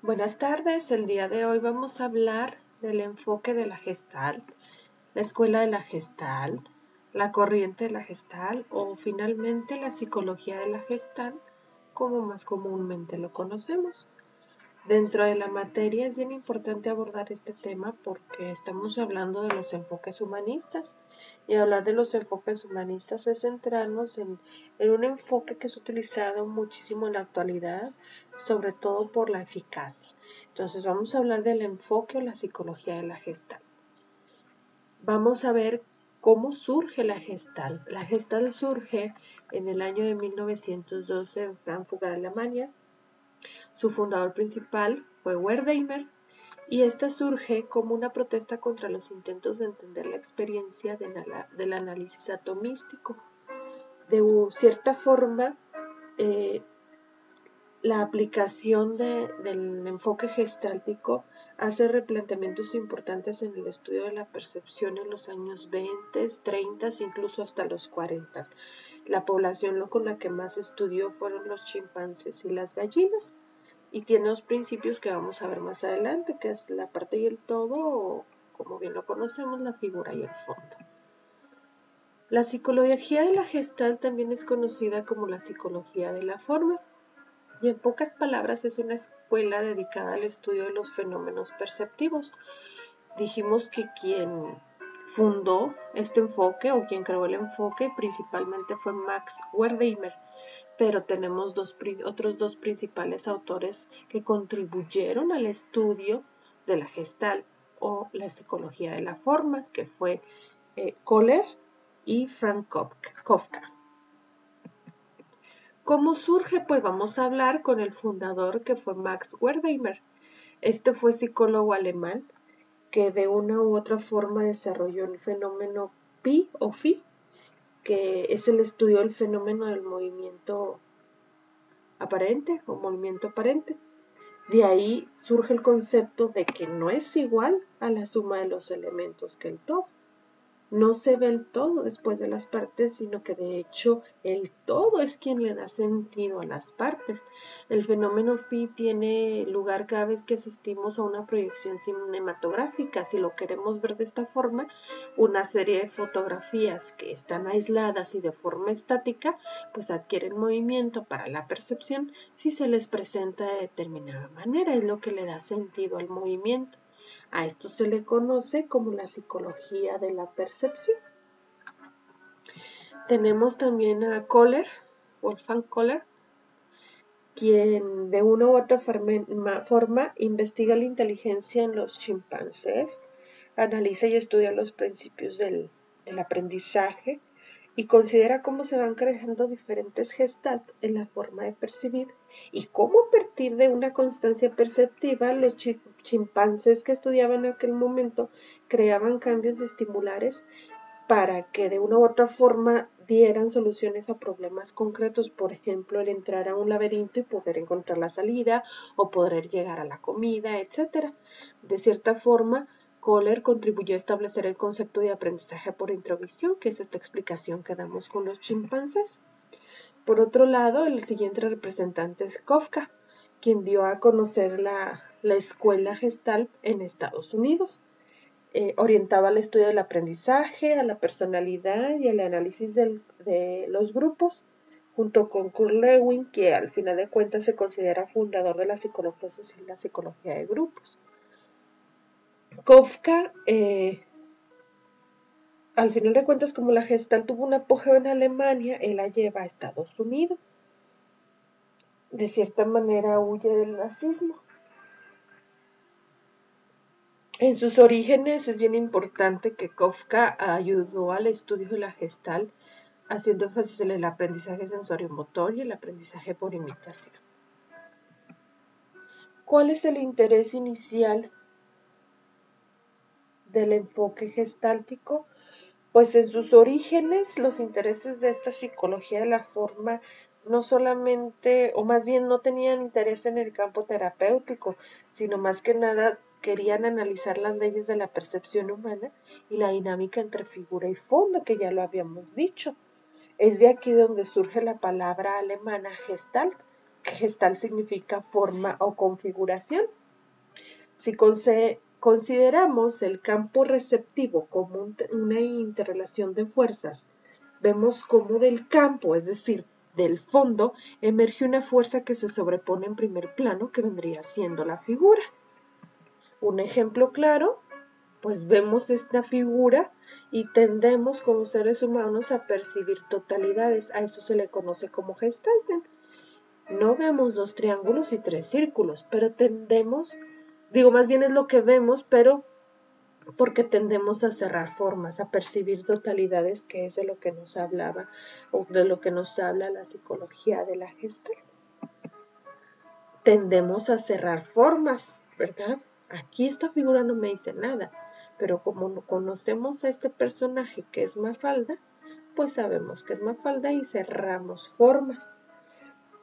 Buenas tardes, el día de hoy vamos a hablar del enfoque de la Gestalt, la escuela de la Gestalt, la corriente de la Gestalt o finalmente la psicología de la Gestalt, como más comúnmente lo conocemos. Dentro de la materia es bien importante abordar este tema porque estamos hablando de los enfoques humanistas y hablar de los enfoques humanistas es centrarnos en un enfoque que es utilizado muchísimo en la actualidad, sobre todo por la eficacia. Entonces vamos a hablar del enfoque o la psicología de la Gestalt. Vamos a ver cómo surge la Gestalt. La Gestalt surge en el año de 1912 en Frankfurt, Alemania. Su fundador principal fue Wertheimer y esta surge como una protesta contra los intentos de entender la experiencia del análisis atomístico. De cierta forma, la aplicación del enfoque gestáltico hace replanteamientos importantes en el estudio de la percepción en los años 20, 30, incluso hasta los 40. La población con la que más estudió fueron los chimpancés y las gallinas. Y tiene dos principios que vamos a ver más adelante, que es la parte y el todo, o como bien lo conocemos, la figura y el fondo. La psicología de la Gestalt también es conocida como la psicología de la forma, y en pocas palabras es una escuela dedicada al estudio de los fenómenos perceptivos. Dijimos que quien fundó este enfoque o quien creó el enfoque principalmente fue Max Wertheimer, pero tenemos otros dos principales autores que contribuyeron al estudio de la Gestalt o la psicología de la forma, que fue Kohler y Frank Kafka. ¿Cómo surge? Pues vamos a hablar con el fundador, que fue Max Wertheimer. Este fue psicólogo alemán que de una u otra forma desarrolló el fenómeno Pi o Phi, que es el estudio del fenómeno del movimiento aparente o movimiento aparente. De ahí surge el concepto de que no es igual a la suma de los elementos que el todo. No se ve el todo después de las partes, sino que de hecho el todo es quien le da sentido a las partes. El fenómeno Phi tiene lugar cada vez que asistimos a una proyección cinematográfica. Si lo queremos ver de esta forma, una serie de fotografías que están aisladas y de forma estática, pues adquieren movimiento para la percepción si se les presenta de determinada manera. Es lo que le da sentido al movimiento. A esto se le conoce como la psicología de la percepción. Tenemos también a Kohler, Wolfgang Kohler, quien de una u otra forma investiga la inteligencia en los chimpancés, analiza y estudia los principios del aprendizaje y considera cómo se van creando diferentes gestalt en la forma de percibir y cómo a partir de una constancia perceptiva los chimpancés que estudiaban en aquel momento creaban cambios estimulares para que de una u otra forma dieran soluciones a problemas concretos, por ejemplo, el entrar a un laberinto y poder encontrar la salida o poder llegar a la comida, etc. De cierta forma, Kohler contribuyó a establecer el concepto de aprendizaje por introvisión, que es esta explicación que damos con los chimpancés. Por otro lado, el siguiente representante es Kafka, quien dio a conocer la escuela Gestalt en Estados Unidos. Orientaba al estudio del aprendizaje, a la personalidad y al análisis de los grupos, junto con Kurt Lewin, que al final de cuentas se considera fundador de la psicología social y la psicología de grupos. Kafka, al final de cuentas, como la Gestalt tuvo un apogeo en Alemania, él la lleva a Estados Unidos. De cierta manera huye del nazismo. En sus orígenes es bien importante que Kafka ayudó al estudio de la Gestalt, haciendo énfasis en el aprendizaje sensorio-motor y el aprendizaje por imitación. ¿Cuál es el interés inicial del enfoque gestáltico? Pues en sus orígenes los intereses de esta psicología de la forma no solamente, o más bien no tenían interés en el campo terapéutico, sino más que nada querían analizar las leyes de la percepción humana y la dinámica entre figura y fondo, que ya lo habíamos dicho. Es de aquí donde surge la palabra alemana Gestalt, gestal significa forma o configuración. Si consideramos el campo receptivo como una interrelación de fuerzas, vemos cómo del campo, es decir, del fondo, emerge una fuerza que se sobrepone en primer plano, que vendría siendo la figura. Un ejemplo claro, pues vemos esta figura y tendemos como seres humanos a percibir totalidades. A eso se le conoce como Gestalten. No vemos 2 triángulos y 3 círculos, pero tendemos, más bien es lo que vemos, pero porque tendemos a cerrar formas, a percibir totalidades, que es de lo que nos hablaba o de lo que nos habla la psicología de la Gestalt. Tendemos a cerrar formas, ¿verdad? Aquí esta figura no me dice nada, pero como no conocemos a este personaje que es Mafalda, pues sabemos que es Mafalda y cerramos formas.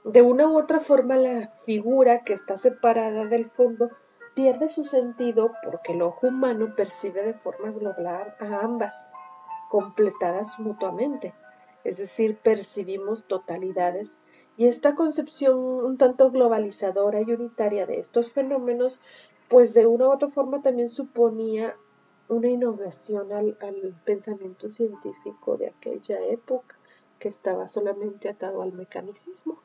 De una u otra forma, la figura que está separada del fondo pierde su sentido porque el ojo humano percibe de forma global a ambas, completadas mutuamente. Es decir, percibimos totalidades, y esta concepción un tanto globalizadora y unitaria de estos fenómenos, pues de una u otra forma también suponía una innovación al pensamiento científico de aquella época, que estaba solamente atado al mecanicismo.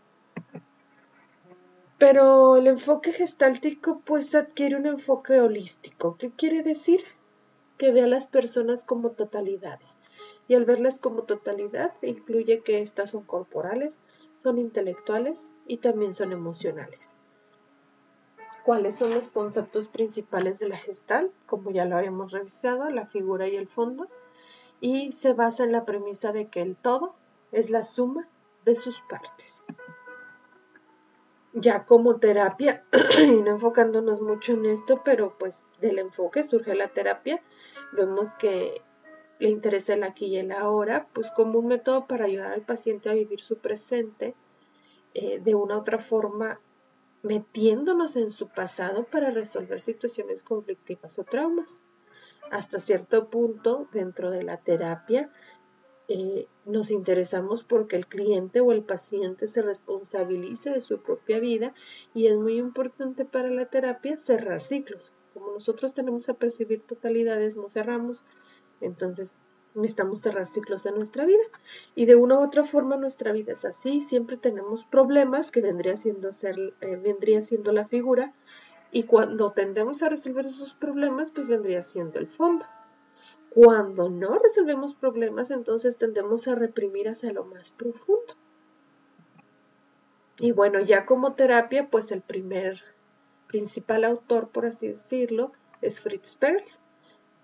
Pero el enfoque gestáltico pues adquiere un enfoque holístico. ¿Qué quiere decir? Que ve a las personas como totalidades. Y al verlas como totalidad incluye que estas son corporales, son intelectuales y también son emocionales. ¿Cuáles son los conceptos principales de la Gestalt? Como ya lo habíamos revisado, la figura y el fondo. Y se basa en la premisa de que el todo es la suma de sus partes. Ya como terapia, y no enfocándonos mucho en esto, pero pues del enfoque surge la terapia, vemos que le interesa el aquí y el ahora, pues como un método para ayudar al paciente a vivir su presente de una u otra forma, metiéndonos en su pasado para resolver situaciones conflictivas o traumas. Hasta cierto punto, dentro de la terapia, nos interesamos porque el cliente o el paciente se responsabilice de su propia vida, y es muy importante para la terapia cerrar ciclos. Como nosotros tenemos a percibir totalidades, no cerramos, entonces necesitamos cerrar ciclos en nuestra vida, y de una u otra forma nuestra vida es así. Siempre tenemos problemas, que vendría siendo la figura, y cuando tendemos a resolver esos problemas, pues vendría siendo el fondo. Cuando no resolvemos problemas, entonces tendemos a reprimir hacia lo más profundo. Y bueno, ya como terapia, pues el principal autor, por así decirlo, es Fritz Perls,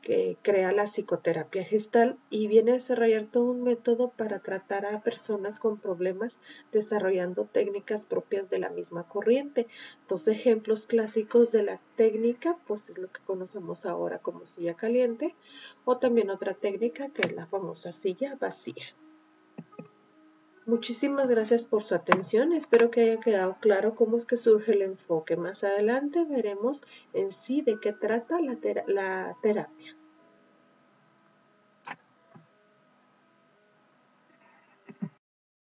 que crea la psicoterapia gestal y viene a desarrollar todo un método para tratar a personas con problemas, desarrollando técnicas propias de la misma corriente. Dos ejemplos clásicos de la técnica, pues es lo que conocemos ahora como silla caliente, o también otra técnica que es la famosa silla vacía. Muchísimas gracias por su atención. Espero que haya quedado claro cómo es que surge el enfoque. Más adelante veremos en sí de qué trata la terapia.